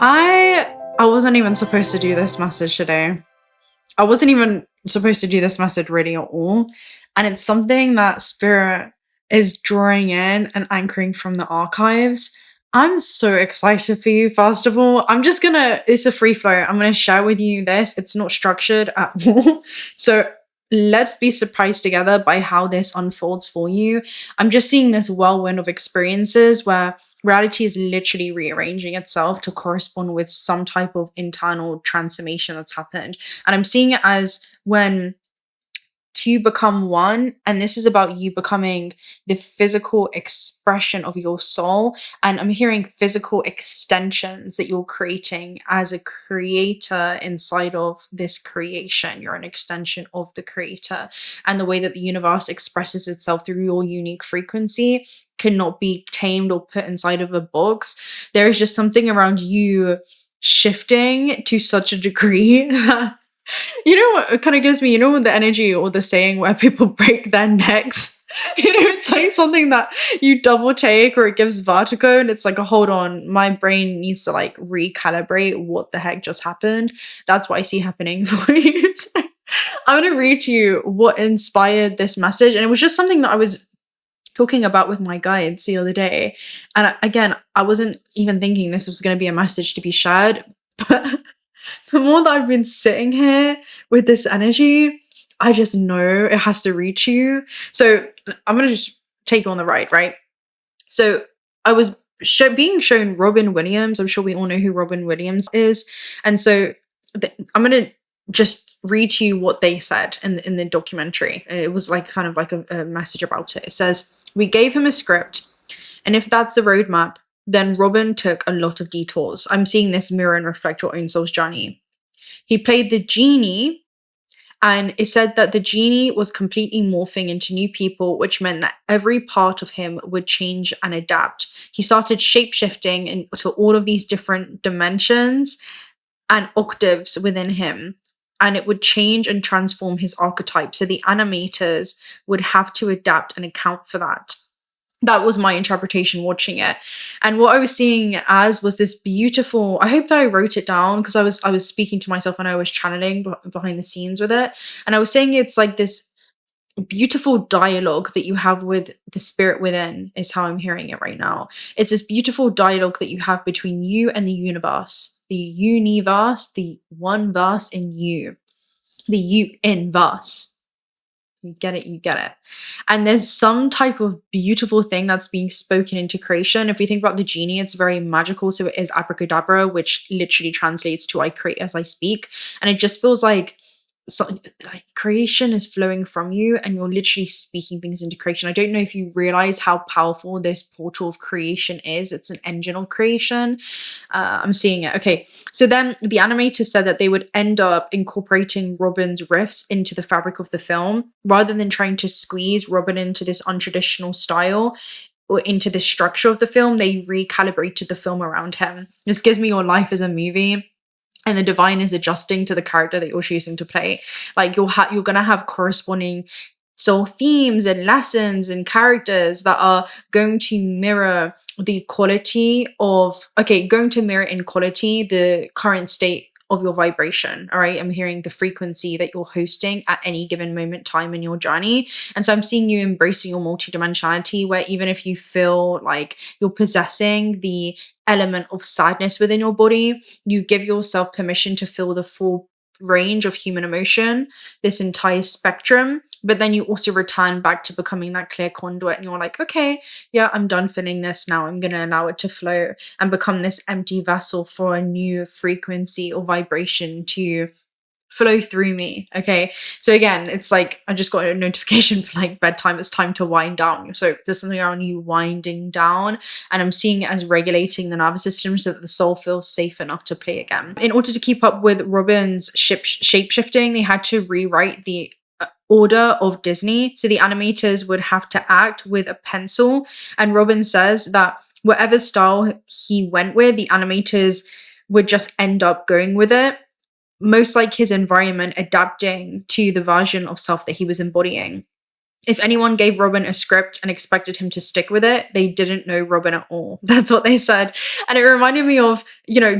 I wasn't even supposed to do this message today. I wasn't even supposed to do this message really at all. And it's something that Spirit is drawing in and anchoring from the archives. I'm so excited for you, first of all. It's a free flow. I'm gonna share with you this. It's not structured at all. So let's be surprised together by how this unfolds for you. I'm just seeing this whirlwind of experiences where reality is literally rearranging itself to correspond with some type of internal transformation that's happened. And I'm seeing it as when two become one, and this is about you becoming the physical expression of your soul. And I'm hearing physical extensions that you're creating as a creator inside of this creation. You're an extension of the creator, and the way that the universe expresses itself through your unique frequency cannot be tamed or put inside of a box. There is just something around you shifting to such a degree that you know what it kind of gives me, the energy or the saying where people break their necks. It's like something that you double take or it gives vertigo and it's like, hold on, my brain needs to like recalibrate what the heck just happened. That's what I see happening for you. So I'm going to read to you what inspired this message. And it was just something that I was talking about with my guides the other day. And again, I wasn't even thinking this was going to be a message to be shared, but the more that I've been sitting here with this energy, I just know it has to reach you. So I'm going to just take you on the ride, right? So I was being shown Robin Williams. I'm sure we all know who Robin Williams is. And so I'm going to just read to you what they said in the documentary. It was like kind of like a message about it. It says, "We gave him a script, and if that's the roadmap, then Robin took a lot of detours. I'm seeing this mirror and reflect your own soul's journey. He played the genie, and it said that the genie was completely morphing into new people, which meant that every part of him would change and adapt. He started shape-shifting into all of these different dimensions and octaves within him, and it would change and transform his archetype. So the animators would have to adapt and account for that." That was my interpretation watching it. And what I was seeing as was this beautiful, I hope that I wrote it down because I was speaking to myself and I was channeling behind the scenes with it. And I was saying it's like this beautiful dialogue that you have with the spirit within is how I'm hearing it right now. It's this beautiful dialogue that you have between you and the universe, the one verse in you, the you in verse. You get it. And there's some type of beautiful thing that's being spoken into creation. If we think about the genie, it's very magical. So it is abracadabra, which literally translates to I create as I speak. And it just feels like creation is flowing from you and you're literally speaking things into creation. I don't know if you realize how powerful this portal of creation is. It's an engine of creation. I'm seeing it. Okay, so then the animator said that they would end up incorporating Robin's riffs into the fabric of the film rather than trying to squeeze Robin into this untraditional style or into the structure of the film. They recalibrated the film around him. This gives me your life as a movie. And the divine is adjusting to the character that you're choosing to play. Like you're gonna have corresponding soul themes and lessons and characters that are going to mirror the quality of, going to mirror in quality the current state of your vibration. All right, I'm hearing the frequency that you're hosting at any given moment time in your journey. And so I'm seeing you embracing your multidimensionality, where even if you feel like you're possessing the element of sadness within your body, you give yourself permission to feel the full range of human emotion, this entire spectrum. But then you also return back to becoming that clear conduit, and you're like, okay, yeah, I'm done feeling this now. I'm going to allow it to flow and become this empty vessel for a new frequency or vibration to flow through me. Okay, so again, it's like I just got a notification for like bedtime. It's time to wind down. So there's something around you winding down, and I'm seeing it as regulating the nervous system so that the soul feels safe enough to play again. In order to keep up with Robin's shape shifting, they had to rewrite the order of Disney. So the animators would have to act with a pencil, and Robin says that whatever style he went with, the animators would just end up going with it, most like his environment adapting to the version of self that he was embodying. If anyone gave Robin a script and expected him to stick with it, they didn't know Robin at all. That's what they said. And it reminded me of,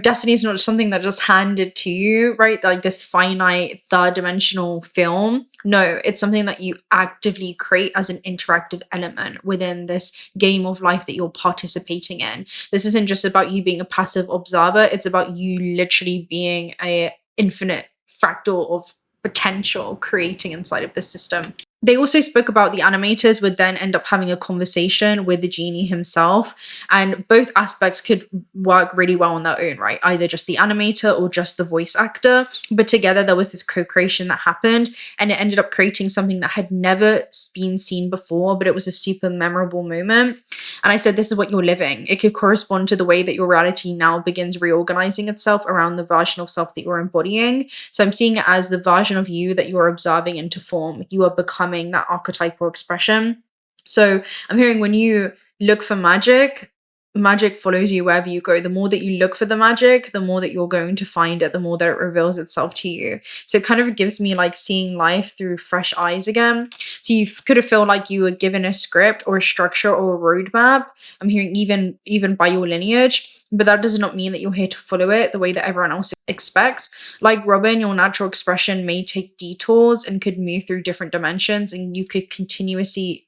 destiny is not just something that just handed to you, right? Like this finite third dimensional film. No, it's something that you actively create as an interactive element within this game of life that you're participating in. This isn't just about you being a passive observer. It's about you literally being a infinite fractal of potential creating inside of the system. They also spoke about the animators would then end up having a conversation with the genie himself, and both aspects could work really well on their own, right? Either just the animator or just the voice actor, but together there was this co-creation that happened, and it ended up creating something that had never been seen before, but it was a super memorable moment. And I said, this is what you're living. It could correspond to the way that your reality now begins reorganizing itself around the version of self that you're embodying. So I'm seeing it as the version of you that you're observing into form. You are becoming that archetypal expression. So I'm hearing when you look for magic, magic follows you wherever you go. The more that you look for the magic, the more that you're going to find it, the more that it reveals itself to you. So it kind of gives me like seeing life through fresh eyes again. So you could have felt like you were given a script or a structure or a roadmap. I'm hearing even by your lineage, but that does not mean that you're here to follow it the way that everyone else expects. Like Robin, your natural expression may take detours and could move through different dimensions, and you could continuously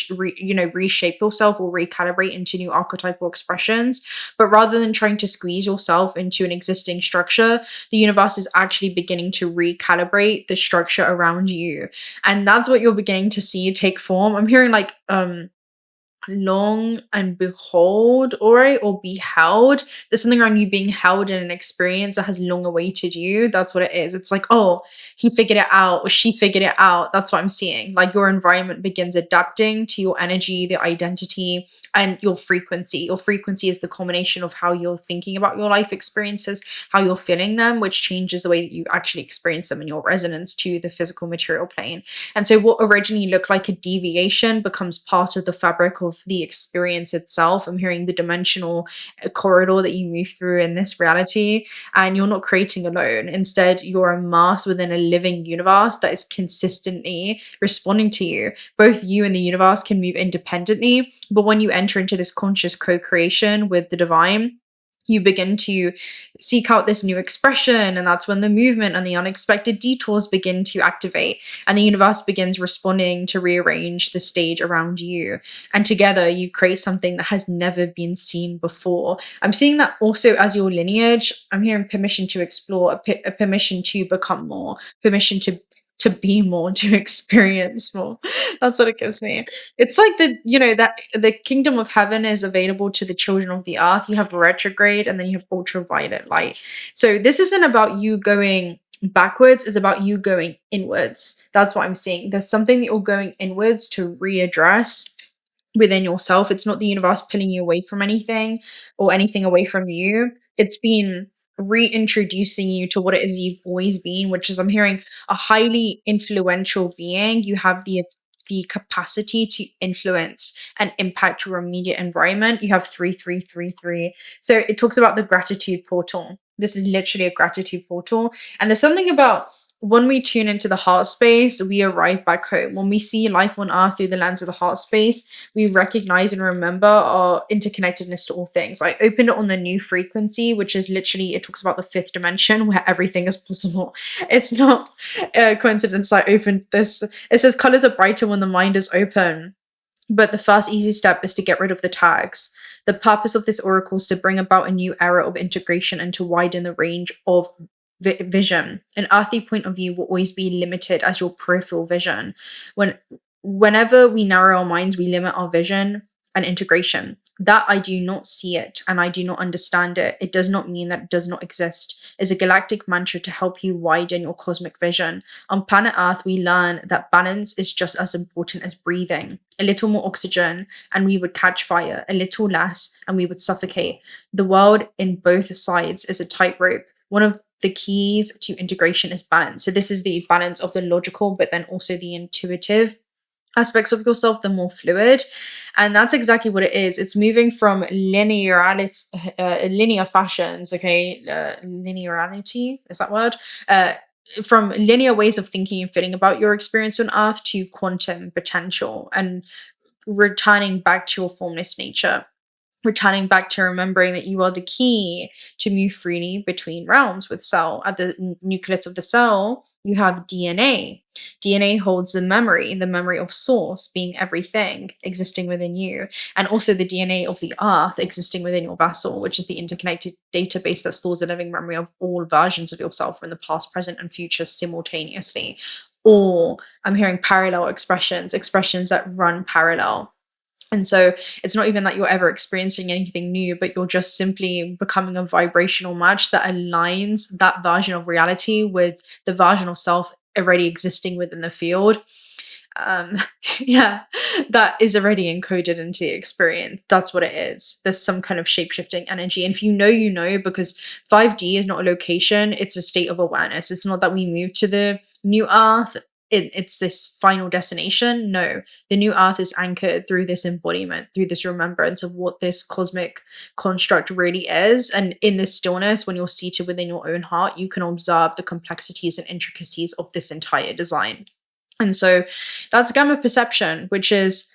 reshape yourself or recalibrate into new archetypal expressions. But rather than trying to squeeze yourself into an existing structure, the universe is actually beginning to recalibrate the structure around you. And that's what you're beginning to see take form. I'm hearing like long and behold, or be held. There's something around you being held in an experience that has long awaited you. That's what it is. It's like, oh, he figured it out or she figured it out. That's what I'm seeing. Like your environment begins adapting to your energy, the identity, and your frequency. Your frequency is the combination of how you're thinking about your life experiences, how you're feeling them, which changes the way that you actually experience them in your resonance to the physical material plane. And so what originally looked like a deviation becomes part of the fabric of the experience itself. I'm hearing the dimensional corridor that you move through in this reality, and you're not creating alone. Instead, you're immersed within a living universe that is consistently responding to you. Both you and the universe can move independently, but when you enter into this conscious co-creation with the divine, you begin to seek out this new expression, and that's when the movement and the unexpected detours begin to activate, and the universe begins responding to rearrange the stage around you, and together you create something that has never been seen before. I'm seeing that also as your lineage. I'm hearing permission to explore, a permission to become more, permission to be more, to experience more. That's what it gives me. It's like that the kingdom of heaven is available to the children of the earth. You have retrograde and then you have ultraviolet light. So this isn't about you going backwards, it's about you going inwards. That's what I'm seeing. There's something that you're going inwards to readdress within yourself. It's not the universe pulling you away from anything or anything away from you. It's been reintroducing you to what it is you've always been, which is, I'm hearing, a highly influential being. You have the capacity to influence and impact your immediate environment. You have 3333. So it talks about the gratitude portal. This is literally a gratitude portal. And there's something about when we tune into the heart space, we arrive back home. When we see life on earth through the lens of the heart space, we recognize and remember our interconnectedness to all things. I opened it on the new frequency, which is literally, it talks about the fifth dimension where everything is possible. It's not a coincidence I opened this. It says colors are brighter when the mind is open. But the first easy step is to get rid of the tags. The purpose of this oracle is to bring about a new era of integration and to widen the range of vision. An earthy point of view will always be limited as your peripheral vision. Whenever we narrow our minds, we limit our vision and integration. That I do not see it and I do not understand it. It does not mean that it does not exist. It's a galactic mantra to help you widen your cosmic vision. On planet Earth, we learn that balance is just as important as breathing. A little more oxygen and we would catch fire. A little less and we would suffocate. The world in both sides is a tightrope. One of the keys to integration is balance. So this is the balance of the logical, but then also the intuitive aspects of yourself, the more fluid. And that's exactly what it is. It's moving from linear fashions, linearity, is that word? from linear ways of thinking and feeling about your experience on earth to quantum potential and returning back to your formless nature, returning back to remembering that you are the key to move freely between realms with cell. At the nucleus of the cell, you have DNA. DNA holds the memory of source being everything existing within you, and also the DNA of the earth existing within your vessel, which is the interconnected database that stores a living memory of all versions of yourself from the past, present, and future simultaneously. Or I'm hearing parallel expressions, expressions that run parallel. And so it's not even that you're ever experiencing anything new, but you're just simply becoming a vibrational match that aligns that version of reality with the version of self already existing within the field. Um, yeah, that is already encoded into the experience. That's what it is. There's some kind of shape-shifting energy. And if you know, you know, because 5D is not a location, it's a state of awareness. It's not that we move to the new earth. It's this final destination. No, the new earth is anchored through this embodiment, through this remembrance of what this cosmic construct really is. And in this stillness, when you're seated within your own heart, you can observe the complexities and intricacies of this entire design. And so that's gamma perception, which is,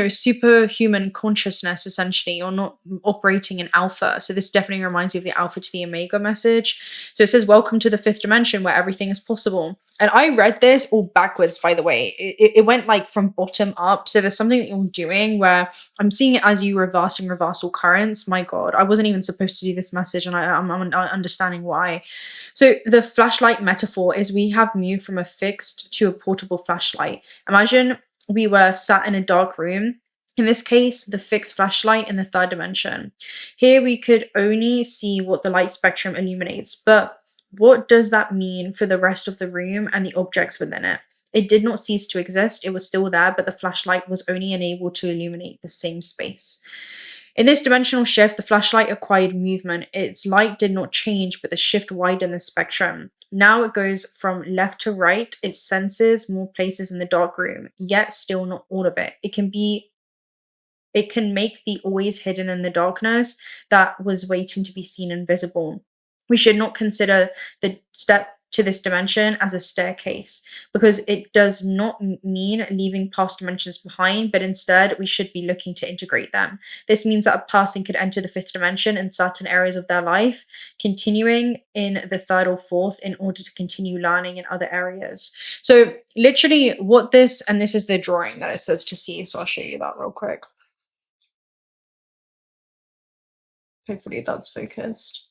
superhuman consciousness, essentially. You're not operating in alpha. So this definitely reminds you of the alpha to the omega message. So it says, welcome to the fifth dimension where everything is possible. And I read this all backwards, by the way. It went like from bottom up. So there's something that you're doing where I'm seeing it as you reversing reversal currents. My God, I wasn't even supposed to do this message, and I'm understanding why. So the flashlight metaphor is we have moved from a fixed to a portable flashlight. Imagine we were sat in a dark room. In this case, the fixed flashlight in the third dimension. Here we could only see what the light spectrum illuminates, but what does that mean for the rest of the room and the objects within it? It did not cease to exist. It was still there, but the flashlight was only enabled to illuminate the same space. In this dimensional shift, the flashlight acquired movement. Its light did not change, but the shift widened the spectrum. Now it goes from left to right. It senses more places in the dark room, yet still not all of it. It can make the always hidden in the darkness that was waiting to be seen invisible. We should not consider the step to this dimension as a staircase, because it does not mean leaving past dimensions behind, but instead we should be looking to integrate them. This means that a person could enter the fifth dimension in certain areas of their life, continuing in the third or fourth in order to continue learning in other areas. So literally what this, and this is the drawing that it says to see, so I'll show you that real quick. Hopefully that's focused.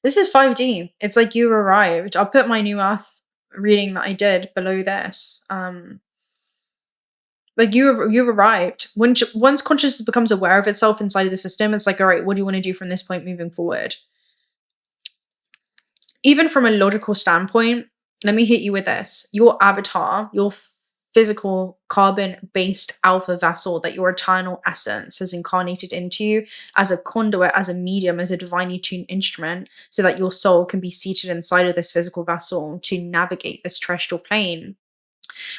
This is 5D. It's like you arrived. I'll put my new earth reading that I did below this. Like you've arrived. Once consciousness becomes aware of itself inside of the system, it's like, all right, what do you want to do from this point moving forward? Even from a logical standpoint, let me hit you with this. Your avatar, your physical carbon-based alpha vessel that your eternal essence has incarnated into you as a conduit, as a medium, as a divinely tuned instrument, so that your soul can be seated inside of this physical vessel to navigate this terrestrial plane.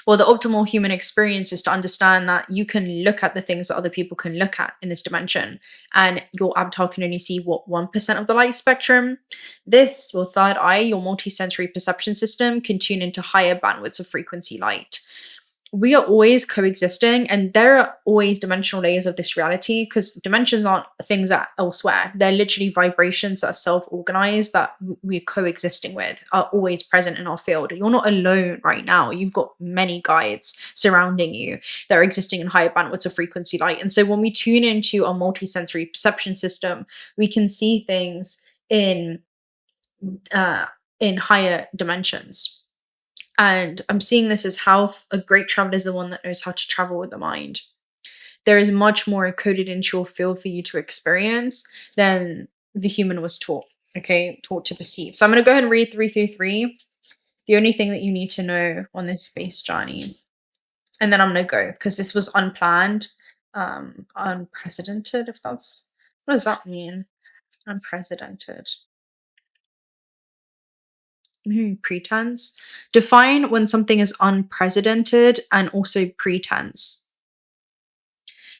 Well, the optimal human experience is to understand that you can look at the things that other people can look at in this dimension, and your avatar can only see what 1% of the light spectrum. This, your third eye, your multi-sensory perception system, can tune into higher bandwidths of frequency light. We are always coexisting, and there are always dimensional layers of this reality, because dimensions aren't things that are elsewhere. They're literally vibrations that are self-organized, that we're coexisting with, are always present in our field. You're not alone right now. You've got many guides surrounding you that are existing in higher bandwidths of frequency light. And so when we tune into our multi-sensory perception system, we can see things in higher dimensions. And I'm seeing this as how a great traveler is the one that knows how to travel with the mind. There is much more encoded into your field for you to experience than the human was taught to perceive. So I'm going to go ahead and read 3 through 3, the only thing that you need to know on this space journey. And then I'm going to go, because this was unplanned, unprecedented, if that's, what does that mean? Unprecedented. Pretense. Define when something is unprecedented and also pretense.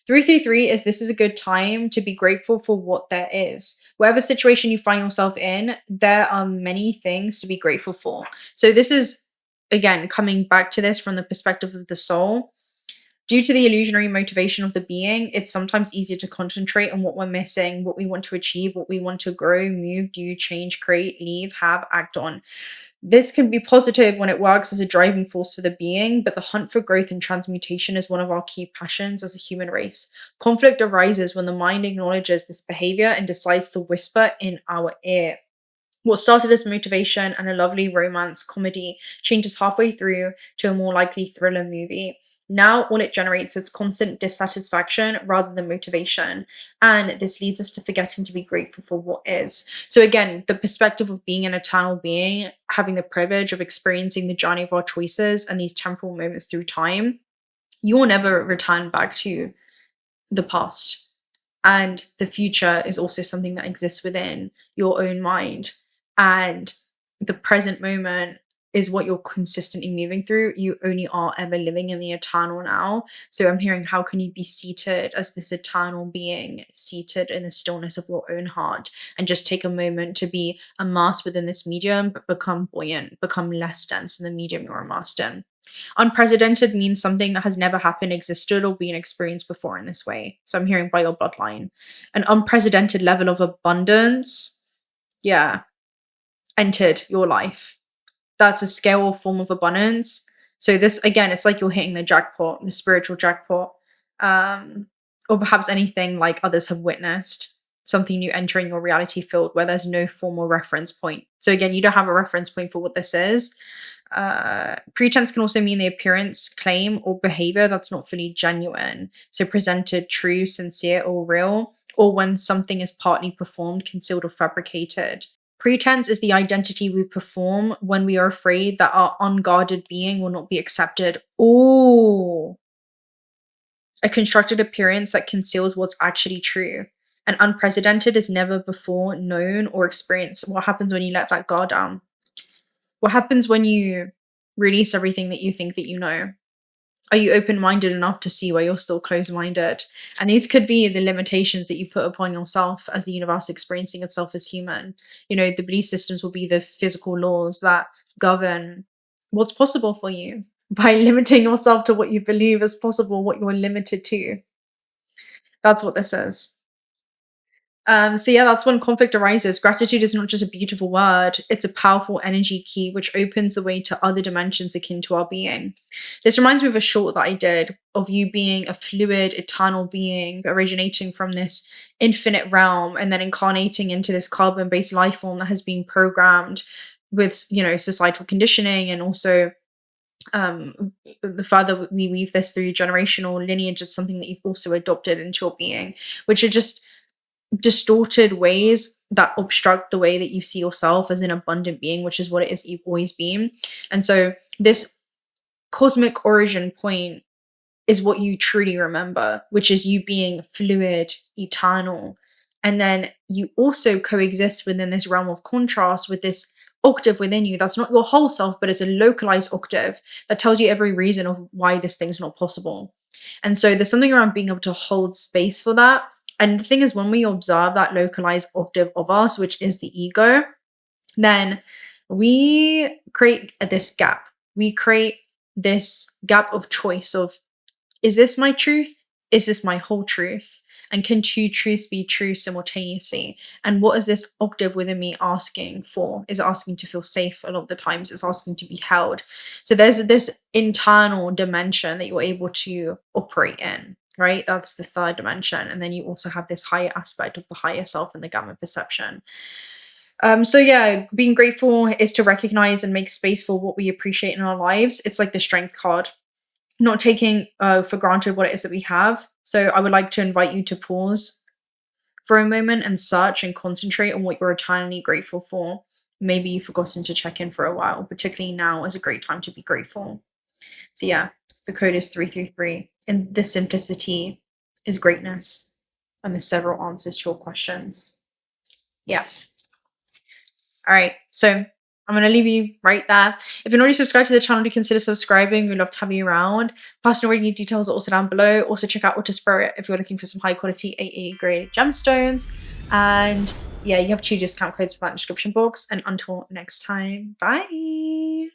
333 is this is a good time to be grateful for what there is. Whatever situation you find yourself in, there are many things to be grateful for. So this is, again, coming back to this from the perspective of the soul. Due to the illusionary motivation of the being, it's sometimes easier to concentrate on what we're missing, what we want to achieve, what we want to grow, move, do, change, create, leave, have, act on. This can be positive when it works as a driving force for the being, but the hunt for growth and transmutation is one of our key passions as a human race. Conflict arises when the mind acknowledges this behavior and decides to whisper in our ear. What started as motivation and a lovely romance comedy changes halfway through to a more likely thriller movie. Now, all it generates is constant dissatisfaction rather than motivation. And this leads us to forgetting to be grateful for what is. So, again, the perspective of being an eternal being, having the privilege of experiencing the journey of our choices and these temporal moments through time, you will never return back to the past. And the future is also something that exists within your own mind. And the present moment is what you're consistently moving through. You only are ever living in the eternal now. So I'm hearing, how can you be seated as this eternal being, seated in the stillness of your own heart, and just take a moment to be immersed within this medium, but become buoyant, become less dense in the medium you're immersed in. Unprecedented means something that has never happened, existed, or been experienced before in this way. So I'm hearing by your bloodline. An unprecedented level of abundance, entered your life. That's a scale or form of abundance. So this, again, it's like you're hitting the jackpot, the spiritual jackpot, or perhaps anything like others have witnessed, something new entering your reality field where there's no formal reference point. So again, you don't have a reference point for what this is. Pretense can also mean the appearance, claim, or behavior that's not fully genuine. So presented true, sincere, or real, or when something is partly performed, concealed, or fabricated. Pretense is the identity we perform when we are afraid that our unguarded being will not be accepted. Ooh. A constructed appearance that conceals what's actually true. And unprecedented is never before known or experienced. What happens when you let that guard down? What happens when you release everything that you think that you know? Are you open-minded enough to see where you're still closed-minded? And these could be the limitations that you put upon yourself as the universe experiencing itself as human. You know, the belief systems will be the physical laws that govern what's possible for you. By limiting yourself to what you believe is possible, what you're limited to. That's what this is. So yeah, that's when conflict arises. Gratitude is not just a beautiful word, it's a powerful energy key which opens the way to other dimensions akin to our being. This reminds me of a short that I did of you being a fluid, eternal being originating from this infinite realm and then incarnating into this carbon-based life form that has been programmed with, you know, societal conditioning, and also the further we weave this through generational lineage, is something that you've also adopted into your being, which are just distorted ways that obstruct the way that you see yourself as an abundant being, which is what it is you've always been. And so this cosmic origin point is what you truly remember, which is you being fluid, eternal. And then you also coexist within this realm of contrast with this octave within you that's not your whole self, but it's a localized octave that tells you every reason of why this thing's not possible. And so there's something around being able to hold space for that. And the thing is, when we observe that localized octave of us, which is the ego, then we create this gap. We create this gap of choice of, is this my truth? Is this my whole truth? And can two truths be true simultaneously? And what is this octave within me asking for? Is it asking to feel safe? A lot of the times it's asking to be held. So there's this internal dimension that you're able to operate in, right? That's the third dimension. And then you also have this higher aspect of the higher self and the gamma perception. So yeah, being grateful is to recognize and make space for what we appreciate in our lives. It's like the strength card, not taking for granted what it is that we have. So I would like to invite you to pause for a moment and search and concentrate on what you're eternally grateful for. Maybe you've forgotten to check in for a while, particularly now is a great time to be grateful. So yeah, the code is 333, and the simplicity is greatness, and there's several answers to your questions. Yeah. All right, so I'm going to leave you right there. If you're not already subscribed to the channel, do consider subscribing. We'd love to have you around. Personal reading details are also down below. Also check out Auto Spirit if you're looking for some high quality AA grade gemstones. And yeah, you have 2 discount codes for that in the description box. And until next time, bye.